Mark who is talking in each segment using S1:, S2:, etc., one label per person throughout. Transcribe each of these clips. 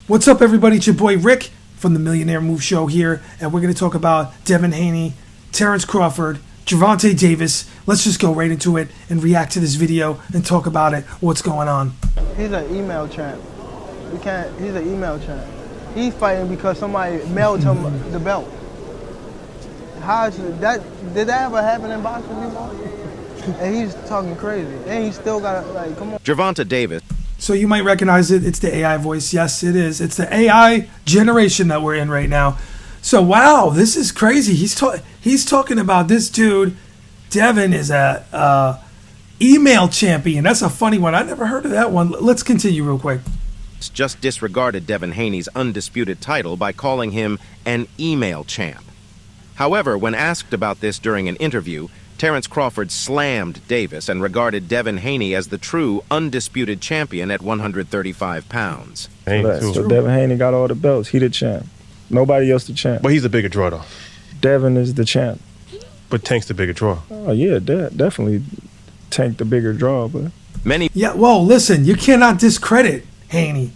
S1: What's up, everybody? It's your boy Rick from the Millionaire Move Show here, and we're going to talk about Devin Haney, Terence Crawford, Gervonta Davis. Let's just go right into it and react to this video and talk about it. What's going on?
S2: He's an email champ. He's an email champ. He's fighting because somebody mailed him the belt. How is that? Did that ever happen in boxing before? And he's talking crazy, and he still got come on.
S3: Gervonta Davis.
S1: So you might recognize it. It's the AI voice. Yes, it is. It's the AI generation that we're in right now. So wow, this is crazy. He's talking about this dude. Devin is a email champion. That's a funny one. I never heard of that one. Let's continue real quick.
S3: Just disregarded Devin Haney's undisputed title by calling him an email champ. However, when asked about this during an interview, Terence Crawford slammed Davis and regarded Devin Haney as the true undisputed champion at 135 pounds.
S4: So Devin Haney got all the belts. He the champ. Nobody else the champ.
S5: But he's a bigger draw, though.
S4: Devin is the champ.
S5: But Tank's the bigger draw.
S4: Oh, yeah, definitely Tank the bigger draw. But
S1: Yeah, well, listen, you cannot discredit Haney.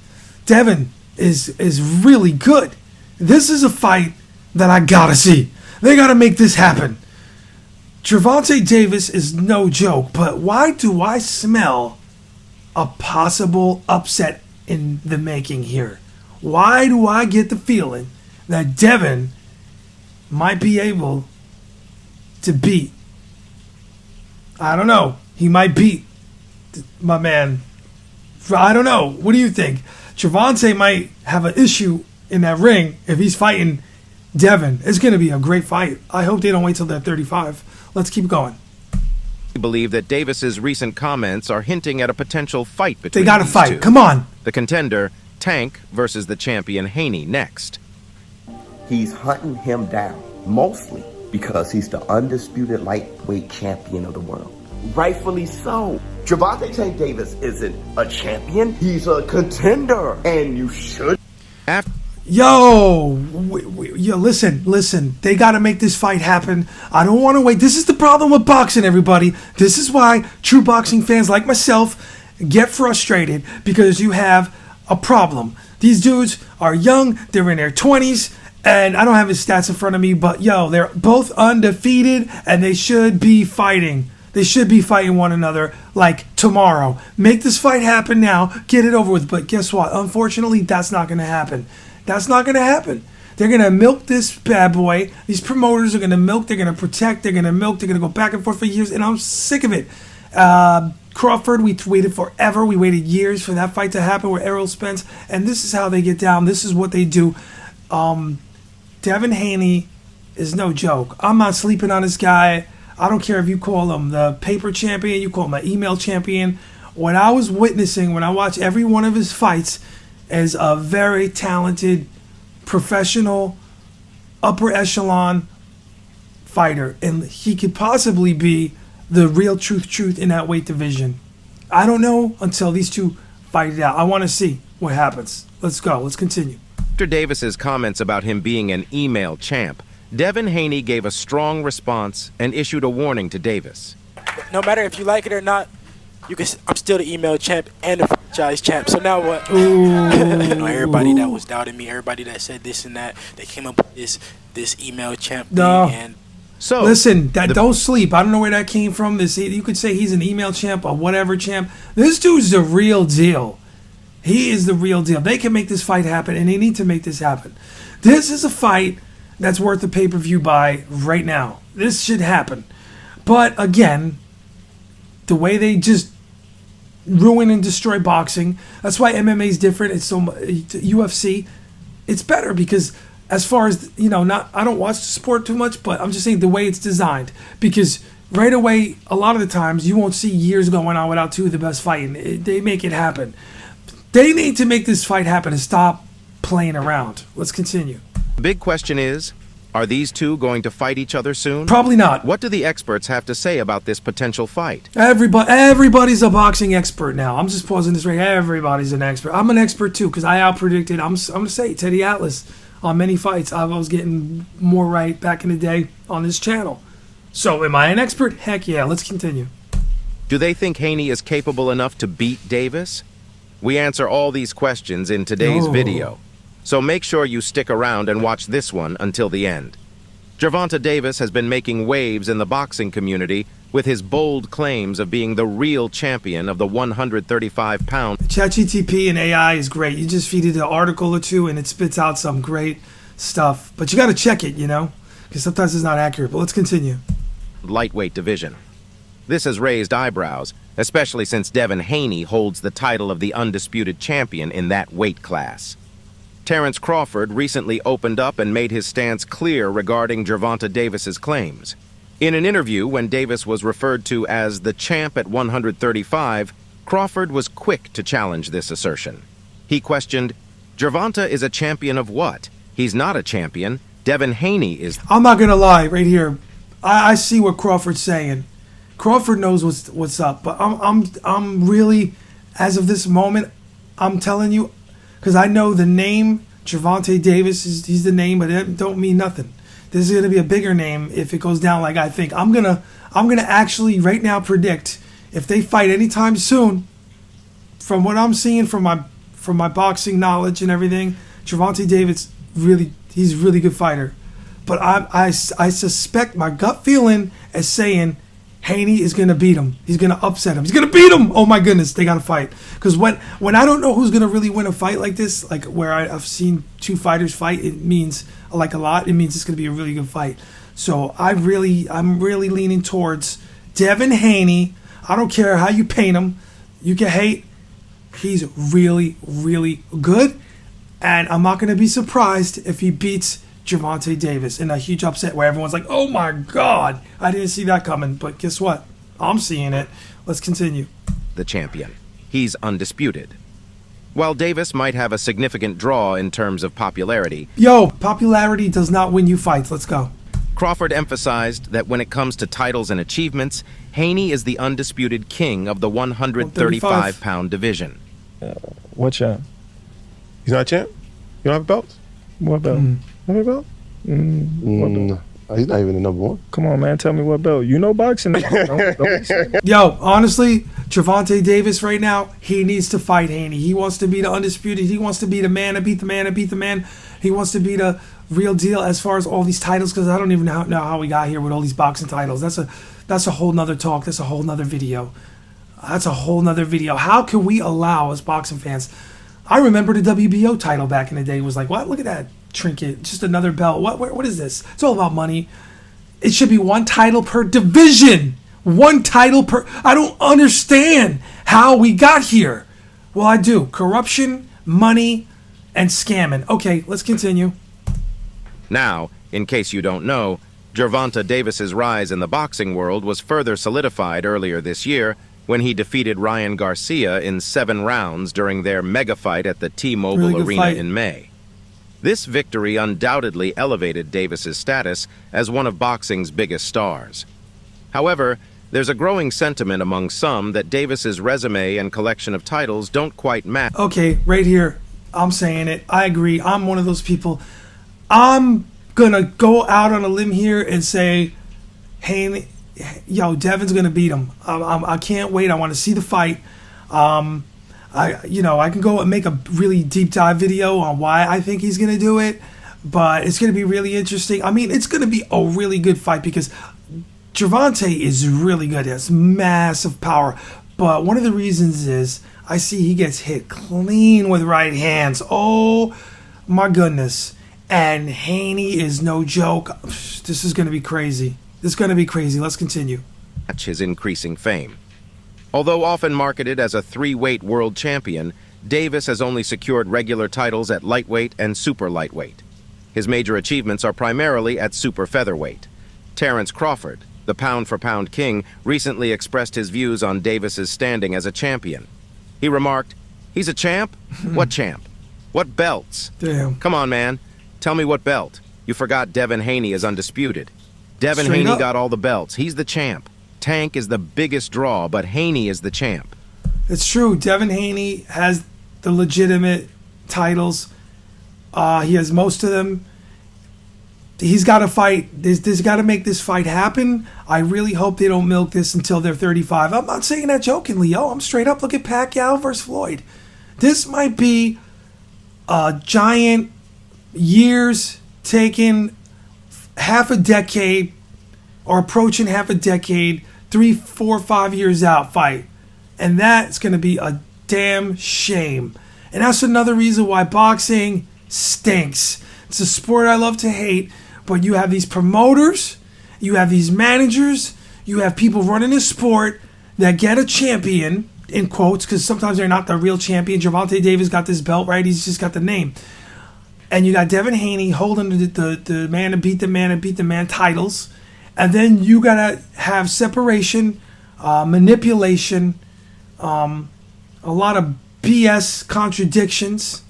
S1: Devin is really good. This is a fight that I gotta see. They gotta make this happen. Gervonta Davis is no joke, but why do I smell a possible upset in the making here? Why do I get the feeling that Devin might be able to beat? I don't know. He might beat my man. I don't know. What do you think? Gervonta might have an issue in that ring if he's fighting Devin. It's going to be a great fight. I hope they don't wait till they're 35. Let's keep going.
S3: I believe that Davis's recent comments are hinting at a potential fight between
S1: They got to
S3: these
S1: fight.
S3: two.
S1: Come on.
S3: The contender, Tank, versus the champion Haney next.
S6: He's hunting him down, mostly because he's the undisputed lightweight champion of the world. Rightfully so. Gervonta Tank Davis isn't a champion, he's a contender, and you should.
S1: Yo, listen. They got to make this fight happen. I don't want to wait. This is the problem with boxing, everybody. This is why true boxing fans like myself get frustrated, because you have a problem. These dudes are young. They're in their 20s, and I don't have his stats in front of me, but yo, they're both undefeated, and they should be fighting. They should be fighting one another like tomorrow. Make this fight happen now. Get it over with. But guess what? Unfortunately, that's not going to happen. That's not going to happen. They're going to milk this bad boy. These promoters are going to milk. They're going to protect. They're going to milk. They're going to go back and forth for years, and I'm sick of it. Crawford, we waited forever. We waited years for that fight to happen with Errol Spence, and this is how they get down. This is what they do. Devin Haney is no joke. I'm not sleeping on this guy. I don't care if you call him the paper champion, you call him an email champion. What I was witnessing when I watched every one of his fights is a very talented, professional, upper echelon fighter. And he could possibly be the real truth in that weight division. I don't know until these two fight it out. I want to see what happens. Let's go. Let's continue.
S3: After Davis's comments about him being an email champ, Devin Haney gave a strong response and issued a warning to Davis.
S7: No matter if you like it or not, I'm still the email champ and the franchise champ. So now what? Everybody that was doubting me, everybody that said this and that, they came up with this email champ thing. And
S3: so
S1: listen, don't sleep. I don't know where that came from. You could say he's an email champ or whatever champ. This dude's the real deal. He is the real deal. They can make this fight happen, and they need to make this happen. This is a fight that's worth the pay-per-view buy right now. This should happen. But again, the way they just ruin and destroy boxing, that's why MMA is different. It's UFC. It's better because as far as, I don't watch the sport too much, but I'm just saying the way it's designed. Because right away, a lot of the times, you won't see years going on without two of the best fighting. They make it happen. They need to make this fight happen and stop playing around. Let's continue.
S3: The big question is, are these two going to fight each other soon?
S1: Probably not.
S3: What do the experts have to say about this potential fight?
S1: Everybody's a boxing expert now. I'm just pausing this right. Everybody's an expert. I'm an expert too because I outpredicted. I'm going to say Teddy Atlas on many fights. I was getting more right back in the day on this channel. So am I an expert? Heck yeah. Let's continue.
S3: Do they think Haney is capable enough to beat Davis? We answer all these questions in today's
S1: Oh.
S3: video, so make sure you stick around and watch this one until the end. Gervonta Davis has been making waves in the boxing community with his bold claims of being the real champion of the 135-pound.
S1: ChatGTP and AI is great. You just feed it an article or two and it spits out some great stuff. But you got to check it, because sometimes it's not accurate. But let's continue.
S3: Lightweight division. This has raised eyebrows, especially since Devin Haney holds the title of the undisputed champion in that weight class. Terence Crawford recently opened up and made his stance clear regarding Gervonta Davis's claims. In an interview when Davis was referred to as the champ at 135, Crawford was quick to challenge this assertion. He questioned, "Gervonta is a champion of what? He's not a champion. Devin Haney is."
S1: I'm not going to lie right here. I see what Crawford's saying. Crawford knows what's up. But I'm really, as of this moment, I'm telling you, because I know the name Gervonta Davis he's the name, but it don't mean nothing. This is gonna be a bigger name if it goes down like I think. I'm gonna actually right now predict if they fight anytime soon. From what I'm seeing from my boxing knowledge and everything, Gervonta Davis he's a really good fighter. But I suspect my gut feeling is saying Haney is going to beat him. He's going to upset him. He's going to beat him. Oh my goodness, they got to fight. Because when I don't know who's going to really win a fight like this, like where I've seen two fighters fight, it means like a lot. It means it's going to be a really good fight. So I'm really leaning towards Devin Haney. I don't care how you paint him. You can hate. He's really, really good. And I'm not going to be surprised if he beats Gervonta Davis in a huge upset where everyone's like, oh my God, I didn't see that coming. But guess what? I'm seeing it. Let's continue.
S3: The champion. He's undisputed. While Davis might have a significant draw in terms of popularity,
S1: Popularity does not win you fights. Let's go.
S3: Crawford emphasized that when it comes to titles and achievements, Haney is the undisputed king of the 135-pound division.
S4: What champ?
S5: He's not a champ? You don't have a belt?
S4: What belt?
S5: Have a belt?
S4: What belt?
S5: He's not even the number one.
S4: Come on, man. Tell me what belt. You know boxing.
S1: Yo, honestly, Gervonta Davis right now, he needs to fight Haney. He wants to be the undisputed. He wants to be the man to beat the man to beat the man. He wants to be the real deal as far as all these titles, because I don't even know how we got here with all these boxing titles. That's a whole nother talk. That's a whole nother video. How can we allow, as boxing fans? I remember the WBO title back in the day was like, what? Look at that trinket. Just another belt. What is this? It's all about money. It should be one title per division. One title per... I don't understand how we got here. Well, I do. Corruption, money, and scamming. Okay, let's continue.
S3: Now, in case you don't know, Gervonta Davis's rise in the boxing world was further solidified earlier this year when he defeated Ryan Garcia in 7 rounds during their mega fight at the T-Mobile
S1: Really good
S3: Arena
S1: fight.
S3: in May. This victory undoubtedly elevated Davis's status as one of boxing's biggest stars. However, there's a growing sentiment among some that Davis's resume and collection of titles don't quite match.
S1: Okay, right here. I'm saying it. I agree. I'm one of those people. I'm going to go out on a limb here and say, hey, Devin's going to beat him. I can't wait. I want to see the fight. I can go and make a really deep dive video on why I think he's going to do it, but it's going to be really interesting. I mean, it's going to be a really good fight because Gervonta is really good. He has massive power, but one of the reasons is I see he gets hit clean with right hands. Oh my goodness. And Haney is no joke. This is going to be crazy. Let's continue.
S3: Match his increasing fame. Although often marketed as a 3-weight world champion, Davis has only secured regular titles at lightweight and super lightweight. His major achievements are primarily at super featherweight. Terence Crawford, the pound-for-pound king, recently expressed his views on Davis's standing as a champion. He remarked, "He's a champ? What champ? What belts?
S1: Damn.
S3: Come on, man. Tell me what belt. You forgot Devin Haney is undisputed. Devin
S1: Straight
S3: Haney
S1: up.
S3: got all the belts. He's the champ. Tank is the biggest draw, but Haney is the champ."
S1: It's true. Devin Haney has the legitimate titles. He has most of them. He's got to fight. There's got to make this fight happen. I really hope they don't milk this until they're 35. I'm not saying that jokingly, yo. I'm straight up. Look at Pacquiao versus Floyd. This might be a giant, years taken, half a decade or approaching half a decade, 3, 4, 5 years out fight. And that's going to be a damn shame. And that's another reason why boxing stinks. It's a sport I love to hate, but you have these promoters, you have these managers, you have people running the sport that get a champion, in quotes, because sometimes they're not the real champion. Gervonta Davis got this belt, right? He's just got the name. And you got Devin Haney holding the man to beat the man and beat the man titles. And then you got to have separation, manipulation, a lot of BS contradictions,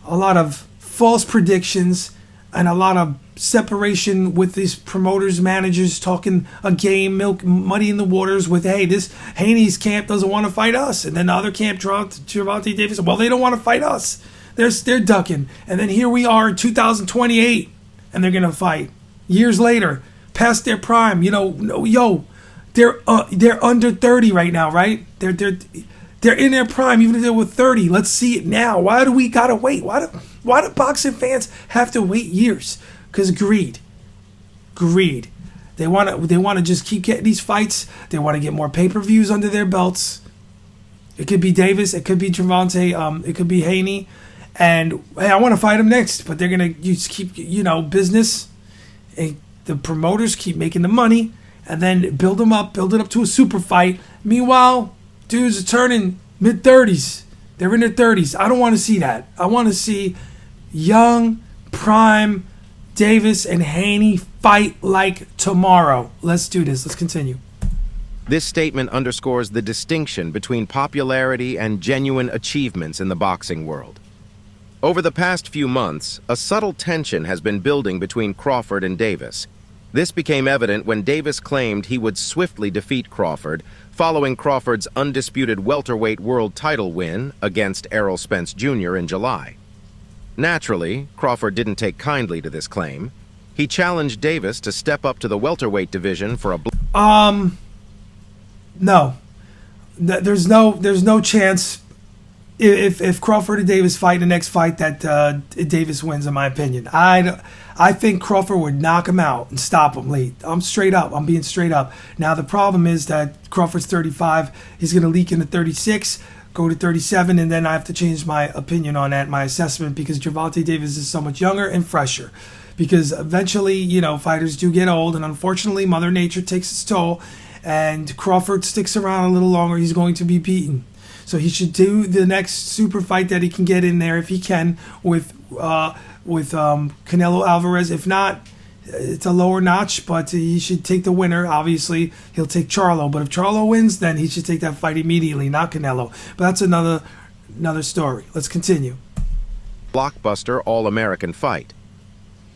S1: a lot of false predictions, and a lot of separation with these promoters, managers talking a game, muddying the waters with, hey, this Haney's camp doesn't want to fight us. And then the other camp, Gervonta Davis, well, they don't want to fight us. They're ducking. And then here we are in 2028, and they're going to fight. Years later, past their prime, they're under 30 right now, right? They're in their prime, even if they were 30. Let's see it now. Why do we gotta wait? Why do boxing fans have to wait years? Because greed. They want to just keep getting these fights. They want to get more pay-per-views under their belts. It could be Davis. It could be Gervonta. It could be Haney. And hey, I want to fight him next. But they're gonna just keep business. And the promoters keep making the money, and then build it up to a super fight. Meanwhile, dudes are turning mid-30s. They're in their 30s. I don't want to see that. I want to see young, prime Davis and Haney fight like tomorrow. Let's do this. Let's continue.
S3: This statement underscores the distinction between popularity and genuine achievements in the boxing world. Over the past few months, a subtle tension has been building between Crawford and Davis. This became evident when Davis claimed he would swiftly defeat Crawford following Crawford's undisputed welterweight world title win against Errol Spence Jr. in July. Naturally, Crawford didn't take kindly to this claim. He challenged Davis to step up to the welterweight division for a...
S1: No. There's no chance if Crawford and Davis fight the next fight that Davis wins, in my opinion. I think Crawford would knock him out and stop him late. I'm straight up. I'm being straight up. Now, the problem is that Crawford's 35. He's going to leak into 36, go to 37, and then I have to change my opinion on that, my assessment, because Gervonta Davis is so much younger and fresher. Because eventually, fighters do get old, and unfortunately, Mother Nature takes its toll, and Crawford sticks around a little longer. He's going to be beaten. So he should do the next super fight that he can get in there, if he can, with Canelo Alvarez. If not, it's a lower notch, but he should take the winner. Obviously, he'll take Charlo. But if Charlo wins, then he should take that fight immediately, not Canelo. But that's another story. Let's continue.
S3: Blockbuster All-American fight.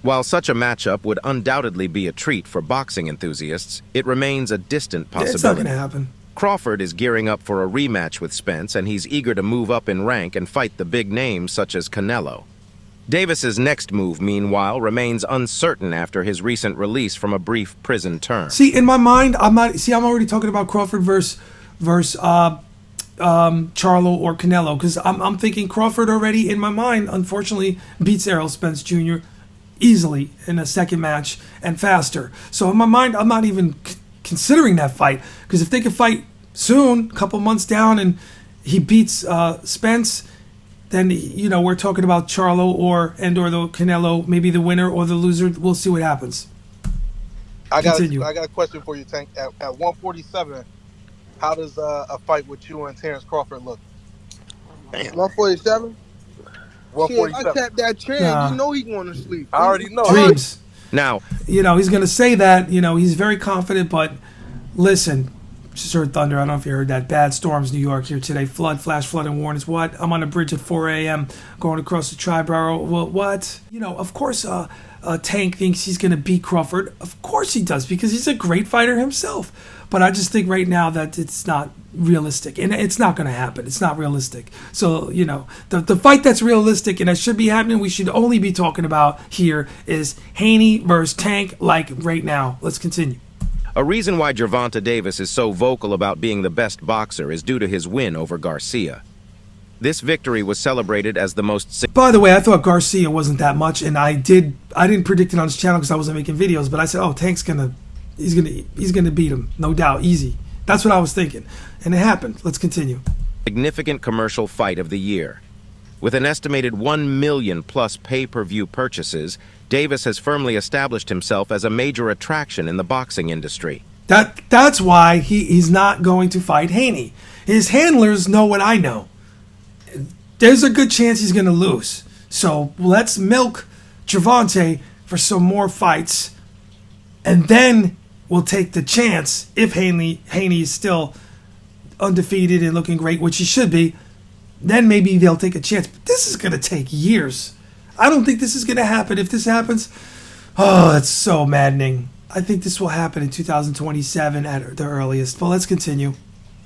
S3: While such a matchup would undoubtedly be a treat for boxing enthusiasts, it remains a distant possibility.
S1: It's not going to happen.
S3: Crawford is gearing up for a rematch with Spence, and he's eager to move up in rank and fight the big names such as Canelo. Davis's next move, meanwhile, remains uncertain after his recent release from a brief prison term.
S1: See, in my mind, I'm already talking about Crawford versus Charlo or Canelo, because I'm thinking Crawford already, in my mind, unfortunately, beats Errol Spence Jr. easily in a second match and faster. So in my mind, I'm not even considering that fight, because if they could fight soon, a couple months down, and he beats Spence, then we're talking about Charlo or the Canelo, maybe the winner or the loser. We'll see what happens.
S8: I got a question for you, Tank. At 147, how does a fight with you and Terence Crawford look?
S2: 147.
S8: 147.
S2: Shit, I tapped that chair.
S1: Nah.
S2: You know he going to sleep.
S8: I already know.
S1: Dreams.
S3: Now,
S1: he's going to say that. He's very confident, but listen. Just heard thunder. I don't know if you heard that. Bad storms, New York here today. Flash flood and warnings. What? I'm on a bridge at 4 a.m. going across the Triborough. Well, what? Of course, Tank thinks he's going to beat Crawford. Of course he does, because he's a great fighter himself. But I just think right now that it's not realistic, and it's not going to happen. It's not realistic. So, the fight that's realistic and that should be happening, we should only be talking about here is Haney versus Tank, like right now. Let's continue.
S3: a reason why Gervonta Davis is so vocal about being the best boxer is due to his win over Garcia. This victory was celebrated as the most...
S1: By the way, I thought Garcia wasn't that much, and I didn't predict it on his channel because I wasn't making videos, but I said, oh, Tank's he's gonna beat him, no doubt, easy. That's what I was thinking, and it happened. Let's continue.
S3: Significant commercial fight of the year. With an estimated 1 million plus pay-per-view purchases, Davis has firmly established himself as a major attraction in the boxing industry.
S1: That's why he's not going to fight Haney. His handlers know what I know. There's a good chance he's going to lose. So let's milk Gervonta for some more fights, and then we'll take the chance if Haney is still undefeated and looking great, which he should be. Then maybe they'll take a chance. But this is going to take years. I don't think this is going to happen. If this happens, oh, it's so maddening. I think this will happen in 2027 at the earliest. But let's continue.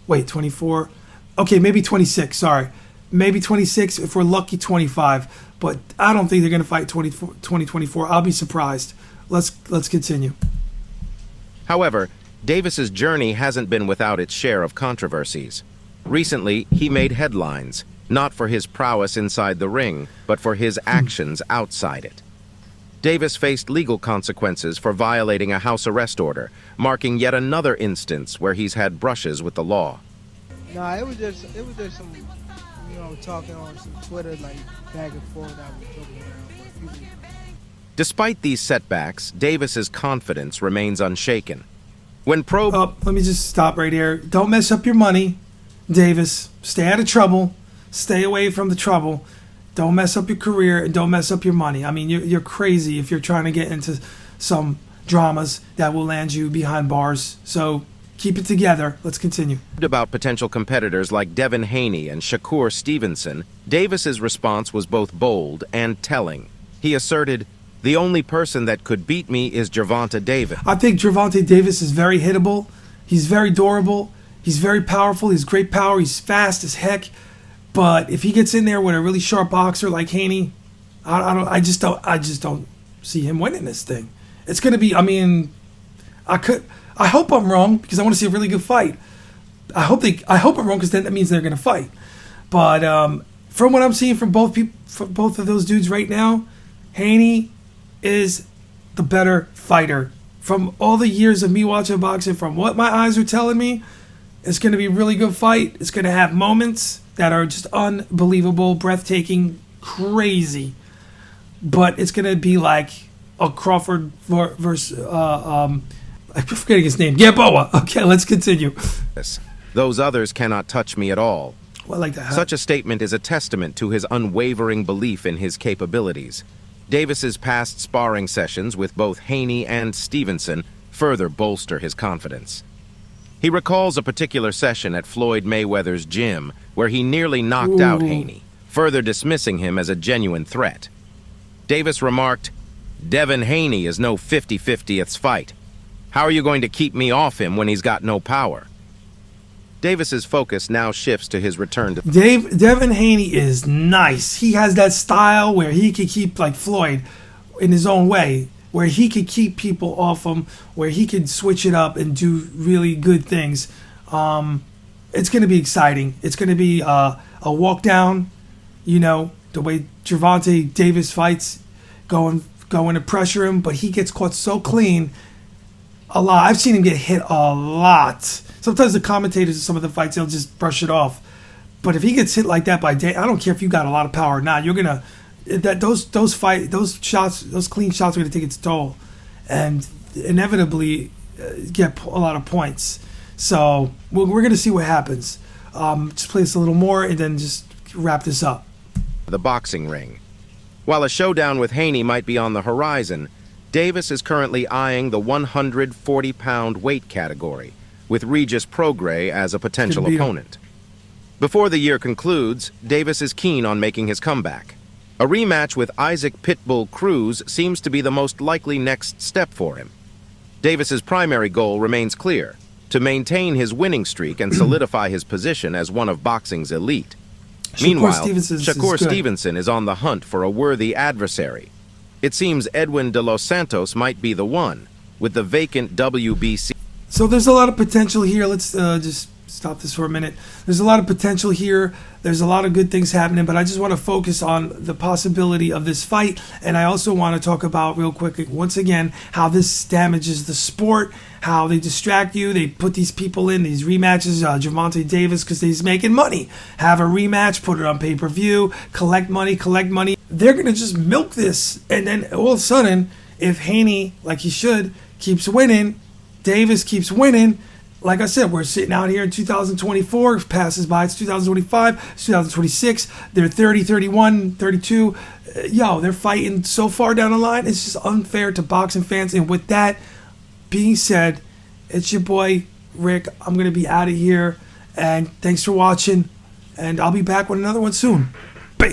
S1: Wait, 24? Okay, maybe 26. Sorry. Maybe 26. If we're lucky, 25. But I don't think they're going to fight 2024. I'll be surprised. Let's continue.
S3: However, Davis's journey hasn't been without its share of controversies. Recently, he made headlines, not for his prowess inside the ring, but for his actions outside it. Davis faced legal consequences for violating a house arrest order, marking yet another instance where he's had brushes with the law.
S2: Nah, it was just some, talking on some Twitter, like back and forth. I was joking around with people.
S3: Despite these setbacks, Davis's confidence remains unshaken. When
S1: let me just stop right here. Don't mess up your money, Davis. Stay out of trouble. Stay away from the trouble. Don't mess up your career and don't mess up your money. I mean, you're crazy if you're trying to get into some dramas that will land you behind bars. So keep it together. Let's continue.
S3: About potential competitors like Devin Haney and Shakur Stevenson, Davis's response was both bold and telling. He asserted, "The only person that could beat me is Gervonta Davis."
S1: I think Gervonta Davis is very hittable. He's very durable. He's very powerful. He's great power. He's fast as heck. But if he gets in there with a really sharp boxer like Haney, I just don't see him winning this thing. It's going to be. I mean, I hope I'm wrong because I want to see a really good fight. I hope I'm wrong because then that means they're going to fight. But from what I'm seeing from both of those dudes right now, Haney is the better fighter. From all the years of me watching boxing, from what my eyes are telling me, it's going to be a really good fight. It's going to have moments that are just unbelievable, breathtaking, crazy. But it's going to be like a Crawford versus, I'm forgetting his name, Gamboa. Okay, let's continue.
S3: Those others cannot touch me at all.
S1: Well, I like that.
S3: Such a statement is a testament to his unwavering belief in his capabilities. Davis's past sparring sessions with both Haney and Stevenson further bolster his confidence. He recalls a particular session at Floyd Mayweather's gym where he nearly knocked out Haney, further dismissing him as a genuine threat. Davis remarked, "Devin Haney is no 50-50th fight. How are you going to keep me off him when he's got no power?" Davis's focus now shifts to his return to...
S1: Devin Haney is nice. He has that style where he can keep, like Floyd, in his own way, where he could keep people off him, where he could switch it up and do really good things. It's going to be exciting. It's going to be a walk down, the way Gervonta Davis fights, going to pressure him, but he gets caught so clean a lot. I've seen him get hit a lot. Sometimes the commentators in some of the fights, they'll just brush it off. But if he gets hit like that by Day, I don't care if you got a lot of power or not. You're gonna those shots, those clean shots are gonna take its toll, and inevitably get a lot of points. So we're gonna see what happens. Just play this a little more and then just wrap this up.
S3: The boxing ring. While a showdown with Haney might be on the horizon, Davis is currently eyeing the 140-pound weight category, with Regis Prograis as a potential opponent. Before the year concludes, Davis is keen on making his comeback. A rematch with Isaac Pitbull Cruz seems to be the most likely next step for him. Davis's primary goal remains clear: to maintain his winning streak and solidify his position as one of boxing's elite. Meanwhile, Shakur Stevenson is on the hunt for a worthy adversary. It seems Edwin de los Santos might be the one, with the vacant WBC.
S1: So there's a lot of potential here. Let's just stop this for a minute. There's a lot of potential here. There's a lot of good things happening, but I just want to focus on the possibility of this fight. And I also want to talk about real quick, once again, how this damages the sport, how they distract you. They put these people in these rematches, Gervonta Davis, because he's making money. Have a rematch, put it on pay-per-view, collect money. They're going to just milk this. And then all of a sudden, if Haney, like he should, keeps winning, Davis keeps winning, like I said, we're sitting out here in 2024, passes by, it's 2025, it's 2026, they're 30, 31, 32. They're fighting so far down the line, it's just unfair to boxing fans. And with that being said, it's your boy, Rick. I'm going to be out of here, and thanks for watching, and I'll be back with another one soon.